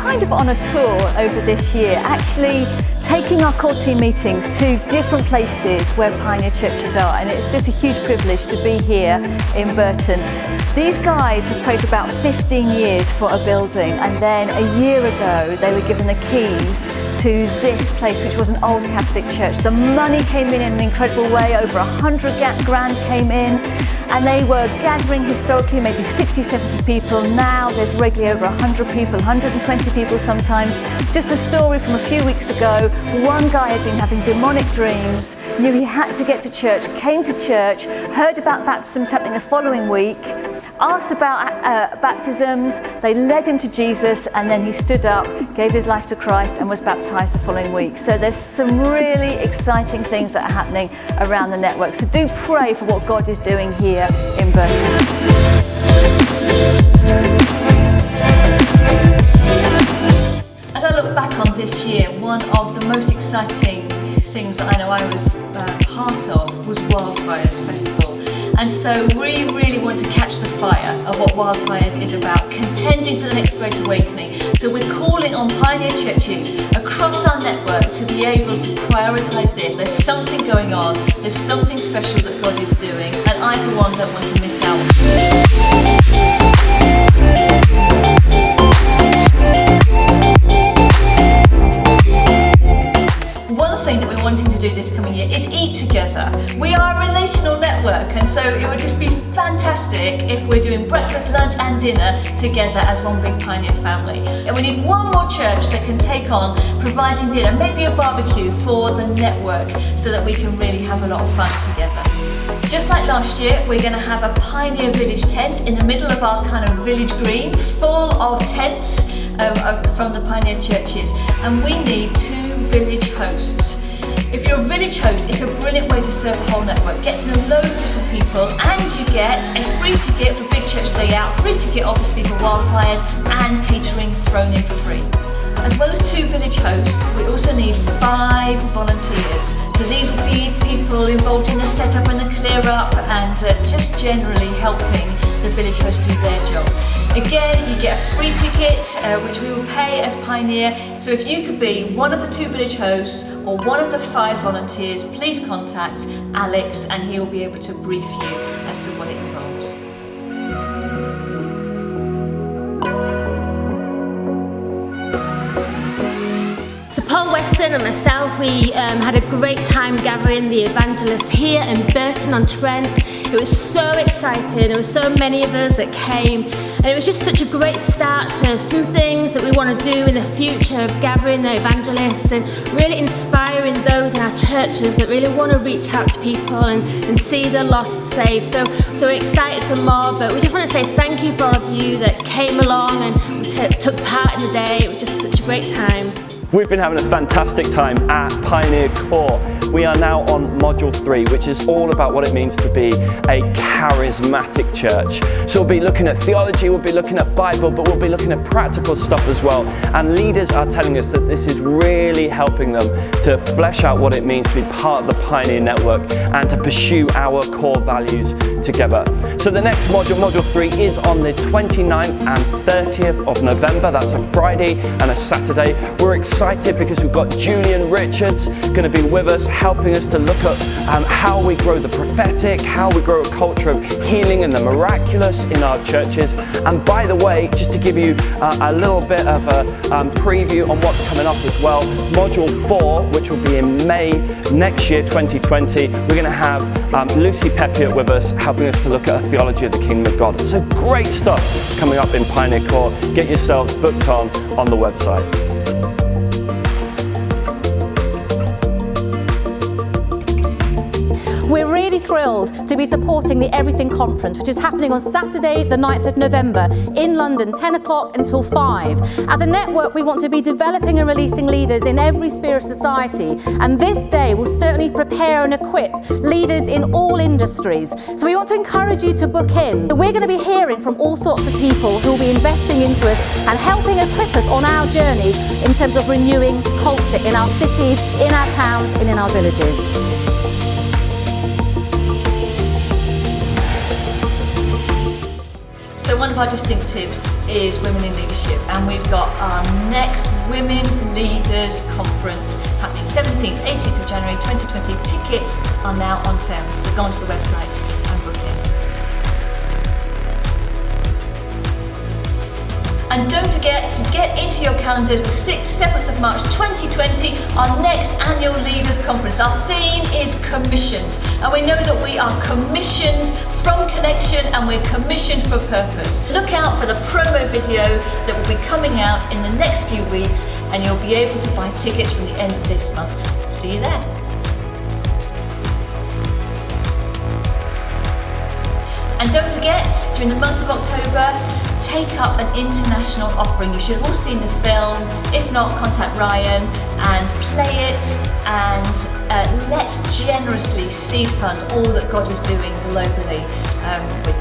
kind of on a tour over this year, actually taking our core team meetings to different places where Pioneer churches are, and it's just a huge privilege to be here in Burton. These guys have prayed for about 15 years for a building, and then a year ago they were given the keys to this place, which was an old Catholic church. The money came in an incredible way, over 100 grand came in, and they were gathering historically maybe 60, 70 people. Now there's regularly over 100 people, 120 people sometimes. Just a story from a few weeks ago, one guy had been having demonic dreams, knew he had to get to church, came to church, heard about baptisms happening the following week, asked about baptisms, they led him to Jesus, and then he stood up, gave his life to Christ and was baptised the following week. So there's some really exciting things that are happening around the network. So do pray for what God is doing here in Burton. As I look back on this year, one of the most exciting things that I know I was part of was Wildfires Festival. And so we really want to catch the fire of what Wildfires is about, contending for the next great awakening. So we're calling on Pioneer churches across our network to be able to prioritise this. There's something going on, there's something special that God is doing, and I for one don't want to miss out. That we're wanting to do this coming year is eat together. We are a relational network, and so it would just be fantastic if we're doing breakfast, lunch and dinner together as one big Pioneer family. And we need one more church that can take on providing dinner, maybe a barbecue for the network, so that we can really have a lot of fun together. Just like last year, we're going to have a Pioneer Village tent in the middle of our kind of village green, full of tents from the Pioneer churches, and we need 2 village hosts. If you're a village host, it's a brilliant way to serve the whole network. Get to know loads of different people, and you get a free ticket for Big Church Day Out, free ticket obviously for Wildfires, and catering thrown in for free. As well as 2 village hosts, we also need 5 volunteers. So these will be people involved in the setup and the clear up, and just generally helping the village host do their job. Again, you get a free ticket, which we will pay as Pioneer. So if you could be one of the 2 village hosts or one of the 5 volunteers, please contact Alex and he will be able to brief you as to what it involves. So Paul Weston and myself, we had a great time gathering the evangelists here in Burton on Trent. It was so exciting, there were so many of us that came, and it was just such a great start to some things that we want to do in the future of gathering the evangelists and really inspiring those in our churches that really want to reach out to people and see the lost saved. So we're excited for more, but we just want to say thank you for all of you that came along and took part in the day. It was just such a great time. We've been having a fantastic time at Pioneer Core. We are now on Module 3, which is all about what it means to be a charismatic church. So we'll be looking at theology, we'll be looking at Bible, but we'll be looking at practical stuff as well. And leaders are telling us that this is really helping them to flesh out what it means to be part of the Pioneer Network and to pursue our core values together. So the next module, Module 3, is on the 29th and 30th of November. That's a Friday and a Saturday. We're excited because we've got Julian Richards going to be with us, helping us to look at how we grow the prophetic, how we grow a culture of healing and the miraculous in our churches. And by the way, just to give you a little bit of a preview on what's coming up as well, Module 4, which will be in May next year, 2020, we're going to have Lucy Peppiott with us, helping us to look at a theology of the Kingdom of God. So great stuff coming up in Pioneer Core. Get yourselves booked on the website. We're really thrilled to be supporting the Everything Conference, which is happening on Saturday, the 9th of November in London, 10 o'clock until 5. As a network, we want to be developing and releasing leaders in every sphere of society, and this day will certainly prepare and equip leaders in all industries. So we want to encourage you to book in. We're going to be hearing from all sorts of people who will be investing into us and helping equip us on our journey in terms of renewing culture in our cities, in our towns, and in our villages. So one of our distinctives is women in leadership, and we've got our next Women Leaders Conference happening 17th, 18th of January 2020. Tickets are now on sale, so go onto the website and book it. And don't forget to get into your calendars the 6th, 7th of March 2020, our next annual Leaders Conference. Our theme is commissioned, and we know that we are commissioned from connection and we're commissioned for purpose. Look out for the promo video that will be coming out in the next few weeks, and you'll be able to buy tickets from the end of this month. See you there. And don't forget, during the month of October, take up an international offering. You should have all seen the film. If not, contact Ryan and play it, and let's generously seed fund all that God is doing globally with